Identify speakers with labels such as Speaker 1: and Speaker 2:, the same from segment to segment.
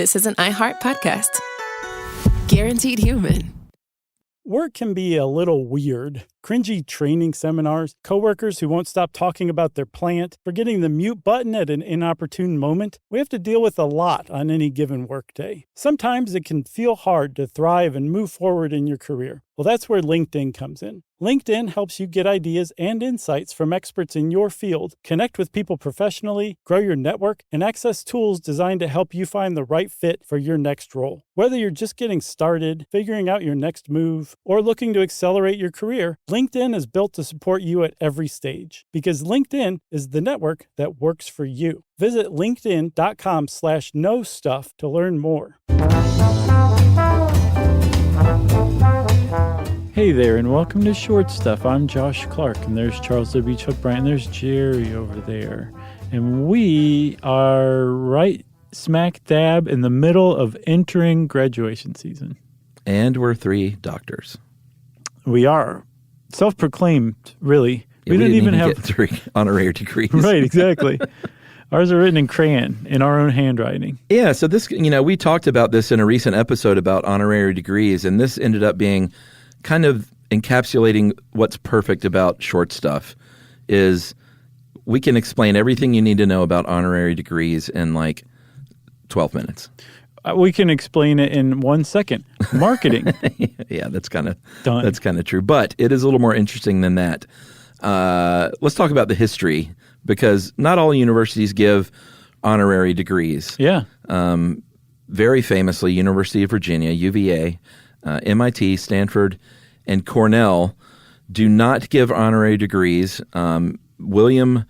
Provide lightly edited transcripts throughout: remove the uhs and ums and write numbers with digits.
Speaker 1: this is an iHeart podcast. Guaranteed human.
Speaker 2: Work can be a little weird. Cringy training seminars, coworkers who won't stop talking about their plant, forgetting the mute button at an inopportune moment. We have to deal with a lot on any given workday. Sometimes it can feel hard to thrive and move forward in your career. Well, that's where LinkedIn comes in. LinkedIn helps you get ideas and insights from experts in your field, connect with people professionally, grow your network, and access tools designed to help you find the right fit for your next role. Whether you're just getting started, figuring out your next move, or looking to accelerate your career, LinkedIn is built to support you at every stage because LinkedIn is the network that works for you. Visit linkedin.com/knowstuff to learn more. Hey there, and welcome to Short Stuff. I'm Josh Clark, and there's Charles W. Chuck Bryant, and there's Jerry over there. And we are right smack dab in the middle of entering graduation season.
Speaker 3: And we're 3 doctors.
Speaker 2: We are. Self-proclaimed, really.
Speaker 3: Yeah, we didn't even have 3 honorary degrees.
Speaker 2: Right, exactly. Ours are written in crayon, in our own handwriting.
Speaker 3: Yeah, so this, we talked about this in a recent episode about honorary degrees, and this ended up being kind of encapsulating what's perfect about Short Stuff is we can explain everything you need to know about honorary degrees in like 12 minutes.
Speaker 2: We can explain it in 1 second. Marketing.
Speaker 3: Yeah, that's kind of true. But it is a little more interesting than that. Let's talk about the history because not all universities give honorary degrees.
Speaker 2: Yeah.
Speaker 3: Very famously, University of Virginia, UVA, MIT, Stanford, and Cornell do not give honorary degrees. William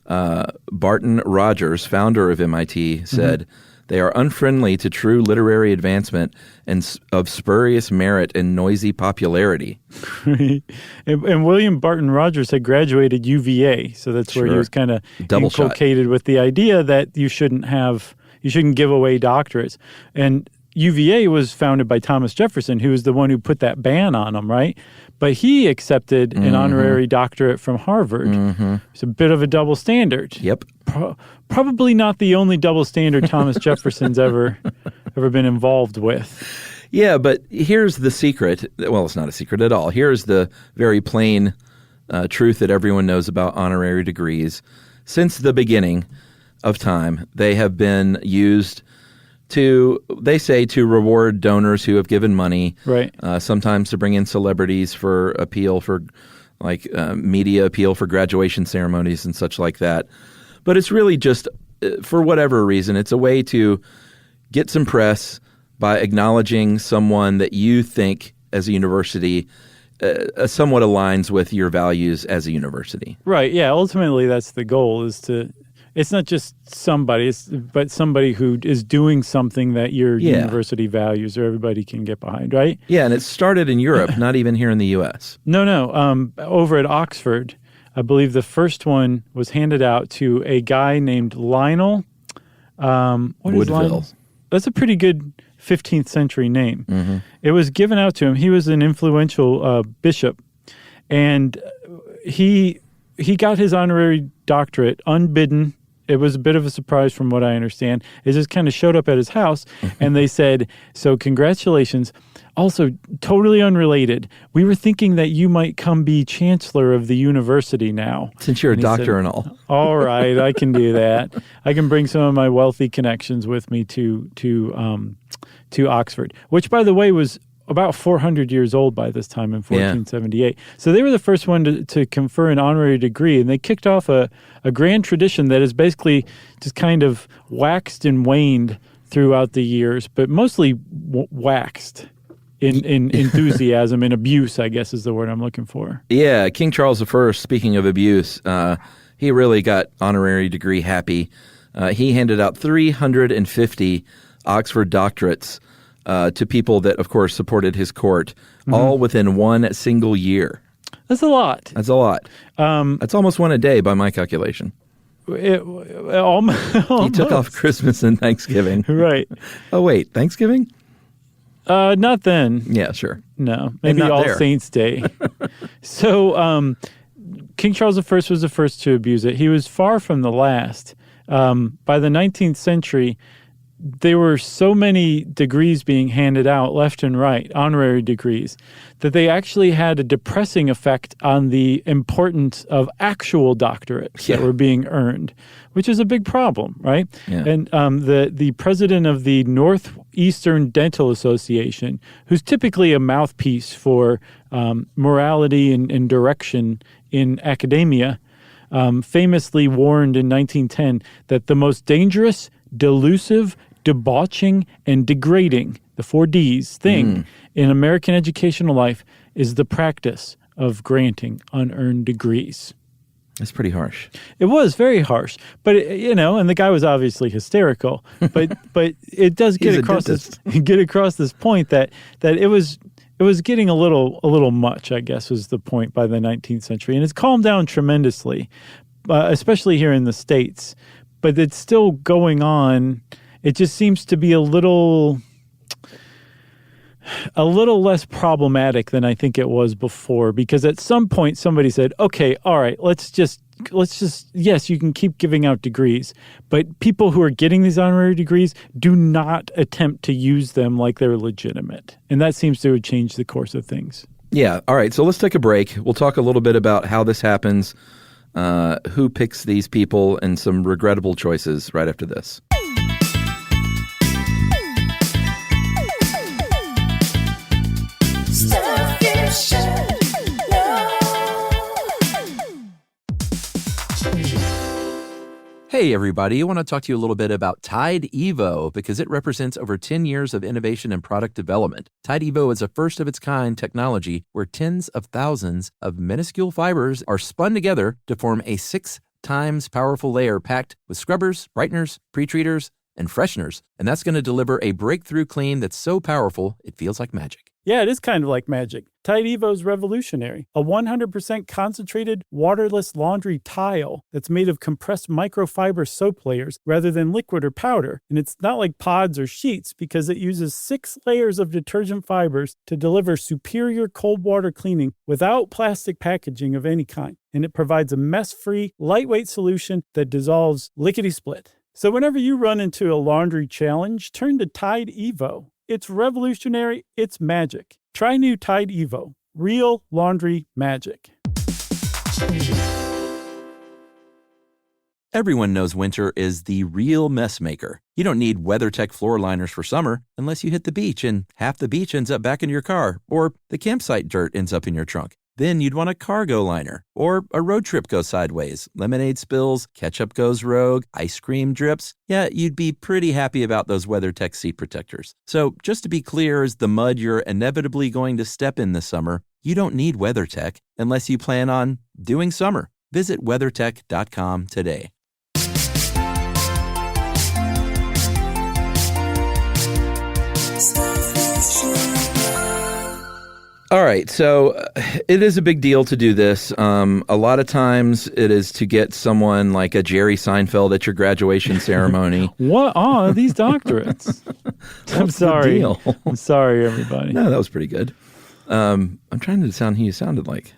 Speaker 3: Barton Rogers, founder of MIT, said, They are unfriendly to true literary advancement and of spurious merit and noisy popularity.
Speaker 2: And William Barton Rogers had graduated UVA, so that's where he was kind of inculcated with the idea that you shouldn't give away doctorates. And UVA was founded by Thomas Jefferson, who was the one who put that ban on them, right? But he accepted an honorary doctorate from Harvard. It's a bit of a double standard.
Speaker 3: Yep.
Speaker 2: Probably not the only double standard Thomas Jefferson's ever been involved with.
Speaker 3: Yeah, but here's the secret. Well, it's not a secret at all. Here's the very plain truth that everyone knows about honorary degrees. Since the beginning of time, they have been used to reward donors who have given money,
Speaker 2: right?
Speaker 3: Sometimes to bring in celebrities for appeal for media appeal for graduation ceremonies and such like that. But it's really just, for whatever reason, it's a way to get some press by acknowledging someone that you think as a university somewhat aligns with your values as a university.
Speaker 2: Right, yeah. Ultimately, that's the goal, it's not just somebody, but somebody who is doing something that your university values or everybody can get behind, right?
Speaker 3: Yeah, and it started in Europe, not even here in the U.S.
Speaker 2: No. Over at Oxford, I believe the first one was handed out to a guy named Lionel.
Speaker 3: Woodville.
Speaker 2: That's a pretty good 15th century name. It was given out to him. He was an influential bishop, and he got his honorary doctorate unbidden. It was a bit of a surprise from what I understand. It just kind of showed up at his house, and they said, so congratulations. Also, totally unrelated, we were thinking that you might come be chancellor of the university now.
Speaker 3: Since you're a doctor and all.
Speaker 2: All right, I can do that. I can bring some of my wealthy connections with me to Oxford, which, by the way, was about 400 years old by this time in 1478. Yeah. So they were the first one to confer an honorary degree, and they kicked off a grand tradition that is basically just kind of waxed and waned throughout the years, but mostly waxed in enthusiasm and abuse, I guess is the word I'm looking for.
Speaker 3: Yeah, King Charles I, speaking of abuse, he really got honorary degree happy. He handed out 350 Oxford doctorates to people that, of course, supported his court, all within one single year.
Speaker 2: That's a lot.
Speaker 3: That's almost one a day by my calculation.
Speaker 2: Almost.
Speaker 3: He took off Christmas and Thanksgiving.
Speaker 2: Right.
Speaker 3: Oh, wait, Thanksgiving?
Speaker 2: Not then.
Speaker 3: Yeah, sure.
Speaker 2: No, maybe All Saints Day. So King Charles I was the first to abuse it. He was far from the last. By the 19th century, there were so many degrees being handed out left and right, honorary degrees, that they actually had a depressing effect on the importance of actual doctorates that were being earned, which is a big problem, right?
Speaker 3: Yeah.
Speaker 2: And the president of the Northeastern Dental Association, who's typically a mouthpiece for morality and direction in academia, famously warned in 1910 that the most dangerous, delusive, debauching, and degrading, the 4 Ds thing in American educational life is the practice of granting unearned degrees.
Speaker 3: That's pretty harsh.
Speaker 2: It was very harsh, but and the guy was obviously hysterical. But it does get across this point that it was getting a little much, I guess, was the point by the 19th century, and it's calmed down tremendously, especially here in the States. But it's still going on. It just seems to be a little less problematic than I think it was before, because at some point somebody said, okay, all right, let's just, yes, you can keep giving out degrees, but people who are getting these honorary degrees do not attempt to use them like they're legitimate. And that seems to have changed the course of things.
Speaker 3: Yeah. All right. So let's take a break. We'll talk a little bit about how this happens, who picks these people, and some regrettable choices right after this.
Speaker 4: Hey everybody, I want to talk to you a little bit about Tide Evo because it represents over 10 years of innovation and product development. Tide Evo is a first-of-its-kind technology where tens of thousands of minuscule fibers are spun together to form a 6 times powerful layer packed with scrubbers, brighteners, pre-treaters, and fresheners. And that's going to deliver a breakthrough clean that's so powerful it feels like magic.
Speaker 2: Yeah, it is kind of like magic. Tide Evo is revolutionary. A 100% concentrated, waterless laundry tile that's made of compressed microfiber soap layers rather than liquid or powder. And it's not like pods or sheets because it uses 6 layers of detergent fibers to deliver superior cold water cleaning without plastic packaging of any kind. And it provides a mess-free, lightweight solution that dissolves lickety-split. So whenever you run into a laundry challenge, turn to Tide Evo. It's revolutionary. It's magic. Try new Tide Evo. Real laundry magic.
Speaker 4: Everyone knows winter is the real mess maker. You don't need WeatherTech floor liners for summer unless you hit the beach and half the beach ends up back in your car, or the campsite dirt ends up in your trunk. Then you'd want a cargo liner, or a road trip goes sideways, lemonade spills, ketchup goes rogue, ice cream drips. Yeah, you'd be pretty happy about those WeatherTech seat protectors. So just to be clear, as the mud you're inevitably going to step in this summer, you don't need WeatherTech unless you plan on doing summer. Visit WeatherTech.com today.
Speaker 3: All right, so it is a big deal to do this. A lot of times it is to get someone like a Jerry Seinfeld at your graduation ceremony.
Speaker 2: What are these doctorates? I'm sorry. I'm sorry, everybody.
Speaker 3: No, that was pretty good. I'm trying to sound who you sounded like.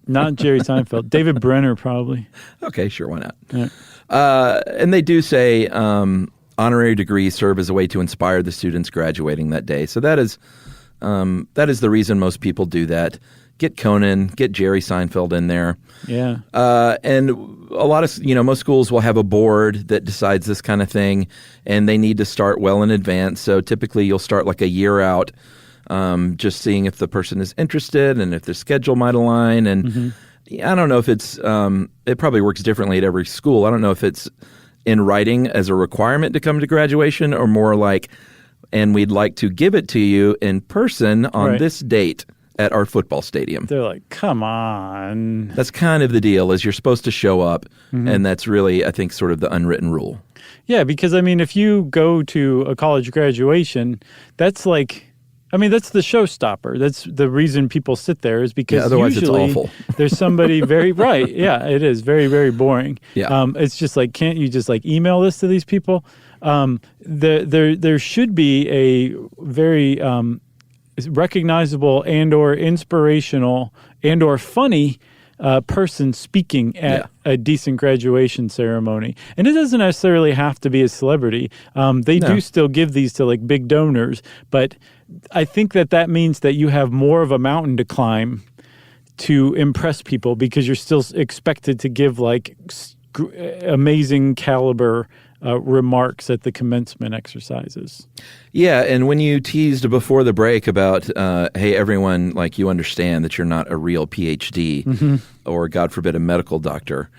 Speaker 2: Not Jerry Seinfeld. David Brenner, probably.
Speaker 3: Okay, sure, why not?
Speaker 2: Yeah.
Speaker 3: And they do say honorary degrees serve as a way to inspire the students graduating that day. So that is the reason most people do that. Get Conan, get Jerry Seinfeld in there.
Speaker 2: Yeah.
Speaker 3: And a lot of, most schools will have a board that decides this kind of thing, and they need to start well in advance. So typically you'll start like a year out, just seeing if the person is interested and if their schedule might align. And I don't know if it's, it probably works differently at every school. I don't know if it's in writing as a requirement to come to graduation, or more like, and we'd like to give it to you in person on this date at our football stadium.
Speaker 2: They're like, come on.
Speaker 3: That's kind of the deal, is you're supposed to show up, and that's really, I think, sort of the unwritten rule.
Speaker 2: Yeah, because, if you go to a college graduation, that's like, that's the showstopper. That's the reason people sit there, is because
Speaker 3: otherwise
Speaker 2: usually
Speaker 3: it's awful.
Speaker 2: There's somebody very, right, yeah, it is very, very boring.
Speaker 3: Yeah.
Speaker 2: It's just like, can't you just like email this to these people? There should be a very recognizable and or inspirational and or funny person speaking at a decent graduation ceremony. And it doesn't necessarily have to be a celebrity. They do still give these to like big donors, but I think that means that you have more of a mountain to climb to impress people because you're still expected to give like amazing caliber remarks at the commencement exercises.
Speaker 3: Yeah, and when you teased before the break about, hey, everyone, like you understand that you're not a real PhD or, God forbid, a medical doctor.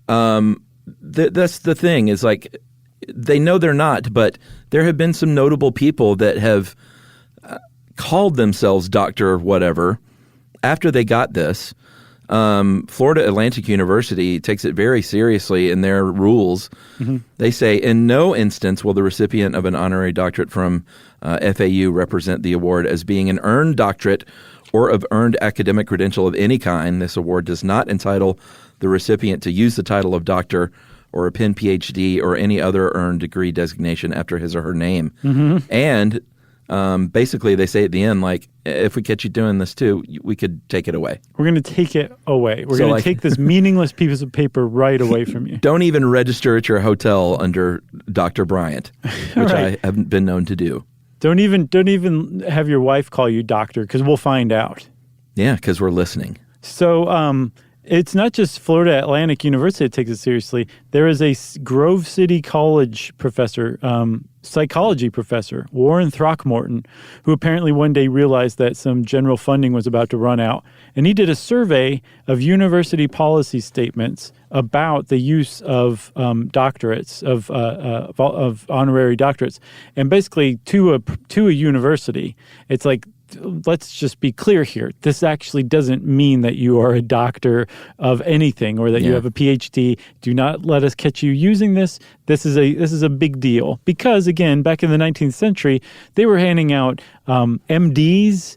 Speaker 3: That's the thing is like they know they're not, but there have been some notable people that have called themselves doctor whatever after they got this. Florida Atlantic University takes it very seriously in their rules. They say, in no instance will the recipient of an honorary doctorate from FAU represent the award as being an earned doctorate or of earned academic credential of any kind. This award does not entitle the recipient to use the title of doctor or a pen PhD or any other earned degree designation after his or her name. And basically, they say at the end, like, if we catch you doing this too, we could take it away.
Speaker 2: We're going to take it away. We're going to take this meaningless piece of paper right away from you.
Speaker 3: Don't even register at your hotel under Dr. Bryant, which I haven't been known to do.
Speaker 2: Don't even have your wife call you doctor because we'll find out.
Speaker 3: Yeah, because we're listening.
Speaker 2: So it's not just Florida Atlantic University that takes it seriously. There is a Grove City College professor, psychology professor, Warren Throckmorton, who apparently one day realized that some general funding was about to run out. And he did a survey of university policy statements about the use of doctorates, of honorary doctorates. And basically to a university, it's like, let's just be clear here. This actually doesn't mean that you are a doctor of anything or that you have a PhD. Do not let us catch you using this. This is a big deal because, again, back in the 19th century, they were handing out MDs,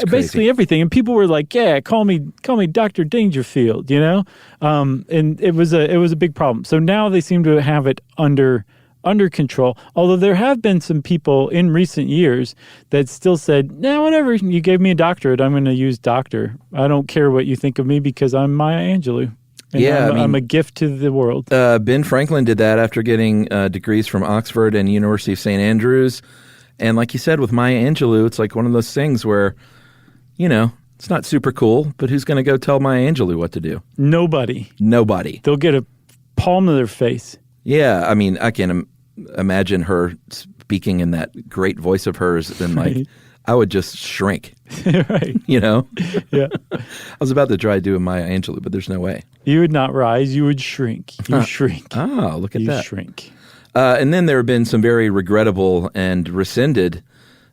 Speaker 2: basically everything, and people were like, "Yeah, call me Dr. Dangerfield," you know, and it was a big problem. So now they seem to have it under control, although there have been some people in recent years that still said, nah, whatever, you gave me a doctorate, I'm going to use doctor. I don't care what you think of me because I'm Maya Angelou. And I'm a gift to the world.
Speaker 3: Ben Franklin did that after getting degrees from Oxford and University of St. Andrews. And like you said, with Maya Angelou, it's like one of those things where, you know, it's not super cool, but who's going to go tell Maya Angelou what to do?
Speaker 2: Nobody.
Speaker 3: Nobody.
Speaker 2: They'll get a palm to their face.
Speaker 3: Yeah, I mean, I can imagine her speaking in that great voice of hers, and like, I would just shrink.
Speaker 2: Right.
Speaker 3: You know?
Speaker 2: Yeah.
Speaker 3: I was about to try to do a Maya Angelou, but there's no way.
Speaker 2: You would not rise. You would shrink. You shrink.
Speaker 3: Oh, look at that.
Speaker 2: You shrink.
Speaker 3: And then there have been some very regrettable and rescinded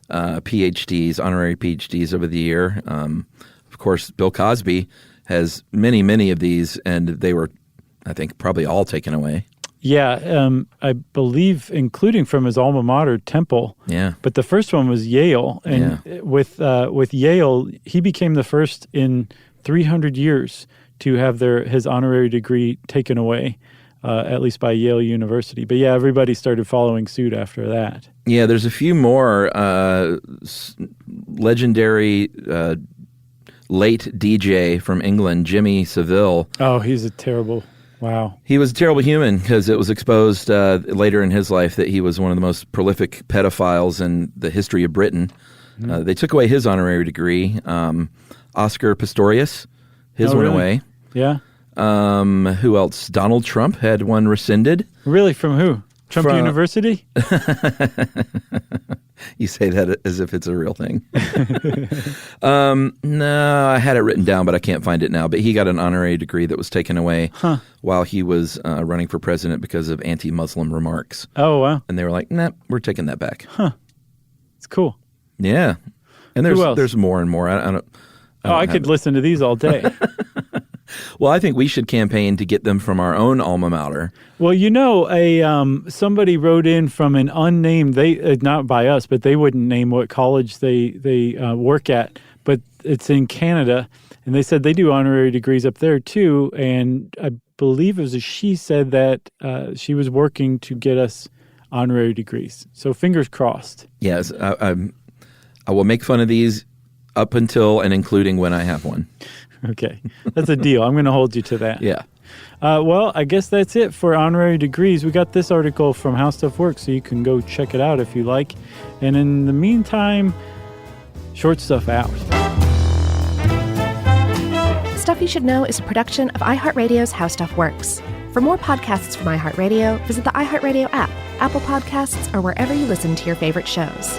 Speaker 3: PhDs, honorary PhDs over the year. Of course, Bill Cosby has many, many of these, and they were, I think, probably all taken away.
Speaker 2: Yeah, I believe, including from his alma mater, Temple.
Speaker 3: Yeah.
Speaker 2: But the first one was Yale, and with Yale, he became the first in 300 years to have his honorary degree taken away, at least by Yale University. But yeah, everybody started following suit after that. Yeah,
Speaker 3: there's a few more legendary late DJ from England, Jimmy Savile.
Speaker 2: Oh, he's a terrible. Wow.
Speaker 3: He was a terrible human because it was exposed later in his life that he was one of the most prolific pedophiles in the history of Britain. They took away his honorary degree. Oscar Pistorius, his went away.
Speaker 2: Yeah.
Speaker 3: Who else? Donald Trump had one rescinded.
Speaker 2: Really? From who? Trump University?
Speaker 3: You say that as if it's a real thing. No, I had it written down, but I can't find it now. But he got an honorary degree that was taken away while he was running for president because of anti-Muslim remarks.
Speaker 2: Oh, wow.
Speaker 3: And they were like, nah, we're taking that back.
Speaker 2: Huh. It's cool.
Speaker 3: Yeah. And there's more and more.
Speaker 2: I could listen to these all day.
Speaker 3: Well, I think we should campaign to get them from our own alma mater.
Speaker 2: Well, you know, somebody wrote in from an unnamed, not by us, but they wouldn't name what college they work at, but it's in Canada, and they said they do honorary degrees up there too, and I believe it was she said that she was working to get us honorary degrees. So fingers crossed.
Speaker 3: Yes, I will make fun of these up until and including when I have one.
Speaker 2: Okay, that's a deal. I'm going to hold you to that.
Speaker 3: Yeah.
Speaker 2: Well, I guess that's it for honorary degrees. We got this article from How Stuff Works, so you can go check it out if you like. And in the meantime, short stuff out.
Speaker 5: Stuff You Should Know is a production of iHeartRadio's How Stuff Works. For more podcasts from iHeartRadio, visit the iHeartRadio app, Apple Podcasts, or wherever you listen to your favorite shows.